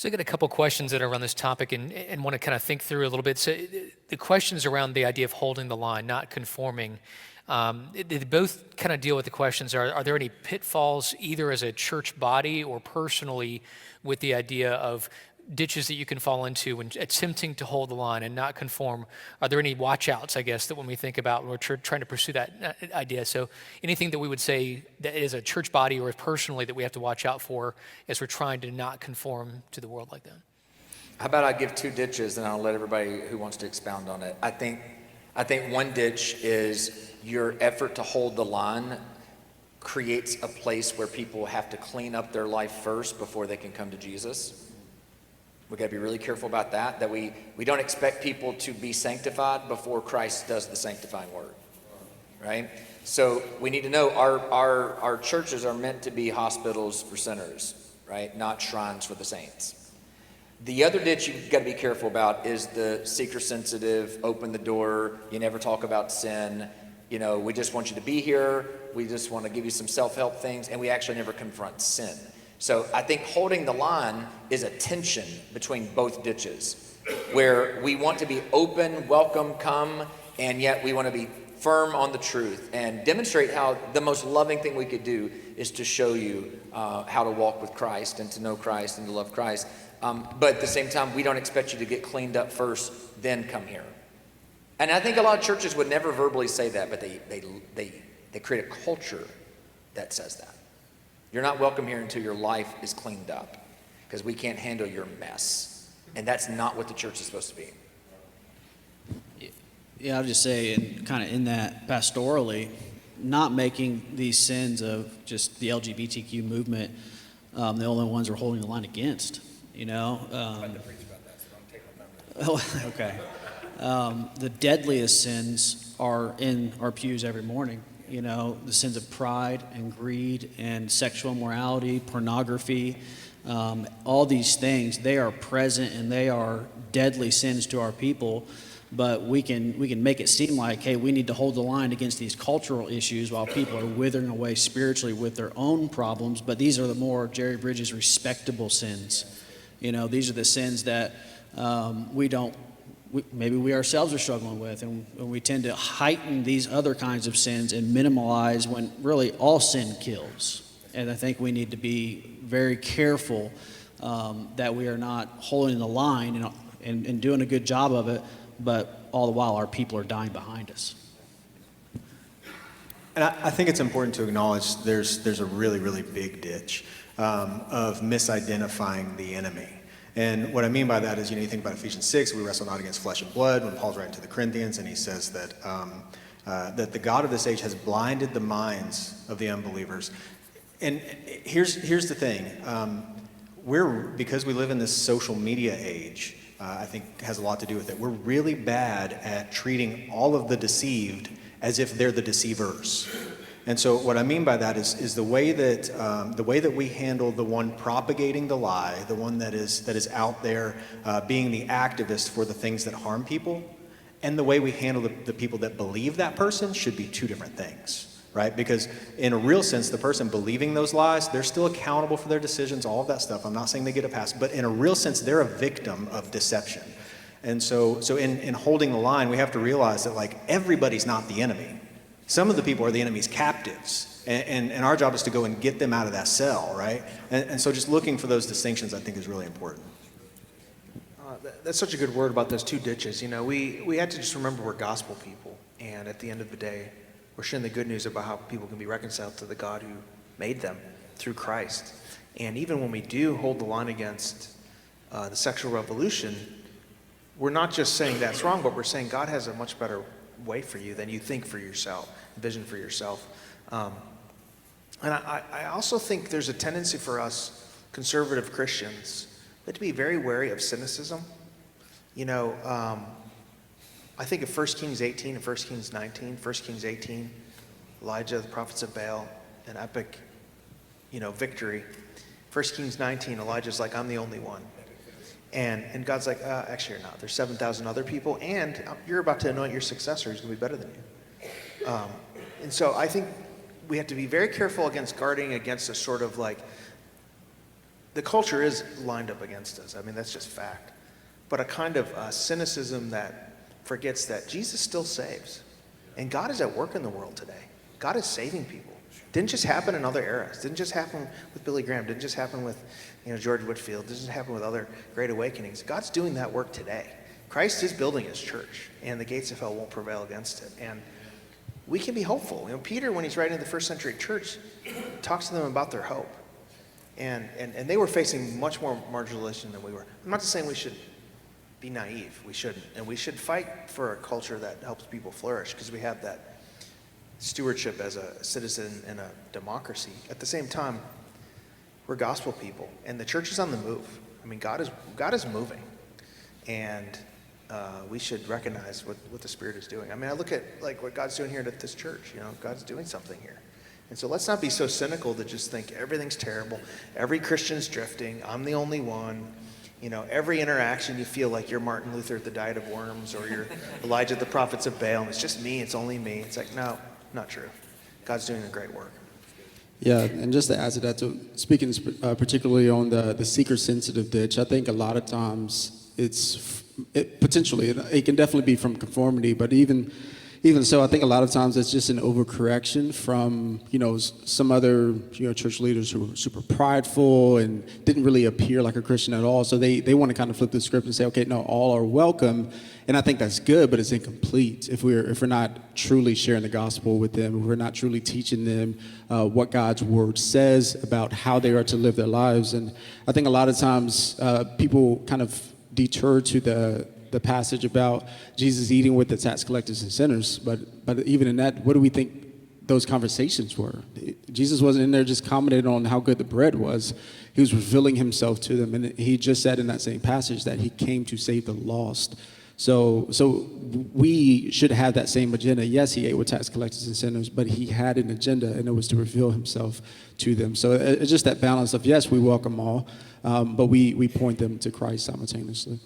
So I got a couple questions that are around this topic and want to kind of think through a little bit. So the questions around the idea of holding the line, not conforming, they both kind of deal with the questions. Are there any pitfalls either as a church body or personally with the idea of ditches that you can fall into when attempting to hold the line and not conform? Are there any watch outs, I guess, that when we think about when we're trying to pursue that idea? So anything that we would say that is a church body or personally that we have to watch out for as we're trying to not conform to the world like that? How about I give two ditches and I'll let everybody who wants to expound on it. I think one ditch is your effort to hold the line creates a place where people have to clean up their life first before they can come to Jesus. We got to be really careful about that we don't expect people to be sanctified before Christ does the sanctifying work, right? So we need to know our churches are meant to be hospitals for sinners, right? Not shrines for the saints. The other ditch you've got to be careful about is the seeker sensitive, open the door, you never talk about sin, we just want you to be here, we just want to give you some self-help things, and we actually never confront sin. So I think holding the line is a tension between both ditches, where we want to be open, welcome, come, and yet we want to be firm on the truth and demonstrate how the most loving thing we could do is to show you how to walk with Christ and to know Christ and to love Christ. But at the same time, we don't expect you to get cleaned up first, then come here. And I think a lot of churches would never verbally say that, but they create a culture that says that. You're not welcome here until your life is cleaned up, because we can't handle your mess. And that's not what the church is supposed to be. Yeah, I'll just say, and kind of in that pastorally, not making these sins of just the LGBTQ movement the only ones we're holding the line against, I'm about to preach about that, so don't take my okay. The deadliest sins are in our pews every morning. The sins of pride and greed and sexual immorality, pornography, all these things, they are present and they are deadly sins to our people. But we can make it seem like, hey, we need to hold the line against these cultural issues while people are withering away spiritually with their own problems. But these are the more, Jerry Bridges, respectable sins. These are the sins that maybe we ourselves are struggling with, and we tend to heighten these other kinds of sins and minimalize when really all sin kills. And I think we need to be very careful that we are not holding the line and doing a good job of it, but all the while our people are dying behind us. And I think it's important to acknowledge there's a really, really big ditch of misidentifying the enemy. And what I mean by that is, you think about Ephesians 6, we wrestle not against flesh and blood, when Paul's writing to the Corinthians, and he says that that the God of this age has blinded the minds of the unbelievers. And here's the thing. Because we live in this social media age, I think has a lot to do with it. We're really bad at treating all of the deceived as if they're the deceivers. And so what I mean by that is the way that we handle the one propagating the lie, the one that is out there being the activist for the things that harm people, and the way we handle the people that believe that person should be two different things, right? Because in a real sense, the person believing those lies, they're still accountable for their decisions, all of that stuff. I'm not saying they get a pass, but in a real sense, they're a victim of deception. And so in holding the line, we have to realize that everybody's not the enemy. Some of the people are the enemy's captives, and our job is to go and get them out of that cell, right? And so just looking for those distinctions, I think, is really important. That's such a good word about those two ditches. We had to just remember we're gospel people, and at the end of the day, we're sharing the good news about how people can be reconciled to the God who made them through Christ. And even when we do hold the line against the sexual revolution, we're not just saying that's wrong, but we're saying God has a much better way for you than you think for yourself, vision for yourself. And I also think there's a tendency for us conservative Christians to be very wary of cynicism. I think of 1 Kings 18 and 1 Kings 19. 1 Kings 18, Elijah, the prophets of Baal, an epic, victory. 1 Kings 19, Elijah's like, I'm the only one. And God's like, actually you're not. There's 7,000 other people, and you're about to anoint your successor who's going to be better than you. And so I think we have to be very careful against guarding against a sort of the culture is lined up against us. I mean, that's just fact. But a kind of cynicism that forgets that Jesus still saves. And God is at work in the world today. God is saving people. Didn't just happen in other eras. Didn't just happen with Billy Graham. Didn't just happen with George Whitefield. Didn't just happen with other great awakenings. God's doing that work today. Christ is building his church, and the gates of hell won't prevail against it. And we can be hopeful. Peter, when he's writing to the first century church, talks to them about their hope. And they were facing much more marginalization than we were. I'm not saying we should be naive. We shouldn't. And we should fight for a culture that helps people flourish, because we have that stewardship as a citizen in a democracy. At the same time, we're gospel people, and the church is on the move. I mean, God is moving, and we should recognize what the Spirit is doing. I mean, I look at like what God's doing here at this church. God's doing something here. And so let's not be so cynical to just think everything's terrible. Every Christian's drifting. I'm the only one. Every interaction you feel like you're Martin Luther at the Diet of Worms, or you're Elijah the prophets of Baal, and it's just me, it's only me. It's like, no, not true. God's doing a great work. Yeah, and just to add to that, speaking particularly on the seeker-sensitive ditch, I think a lot of times it can definitely be from conformity, but even so, I think a lot of times it's just an overcorrection from some other church leaders who are super prideful and didn't really appear like a Christian at all. So they want to kind of flip the script and say, okay, no, all are welcome, and I think that's good, but it's incomplete if we're not truly sharing the gospel with them, if we're not truly teaching them what God's word says about how they are to live their lives. And I think a lot of times people kind of deter to the passage about Jesus eating with the tax collectors and sinners, but even in that, what do we think those conversations were? Jesus wasn't in there just commenting on how good the bread was. He was revealing himself to them, and he just said in that same passage that he came to save the lost. So we should have that same agenda. Yes, he ate with tax collectors and sinners, but he had an agenda, and it was to reveal himself to them. So it's just that balance of, yes, we welcome all, but we point them to Christ simultaneously.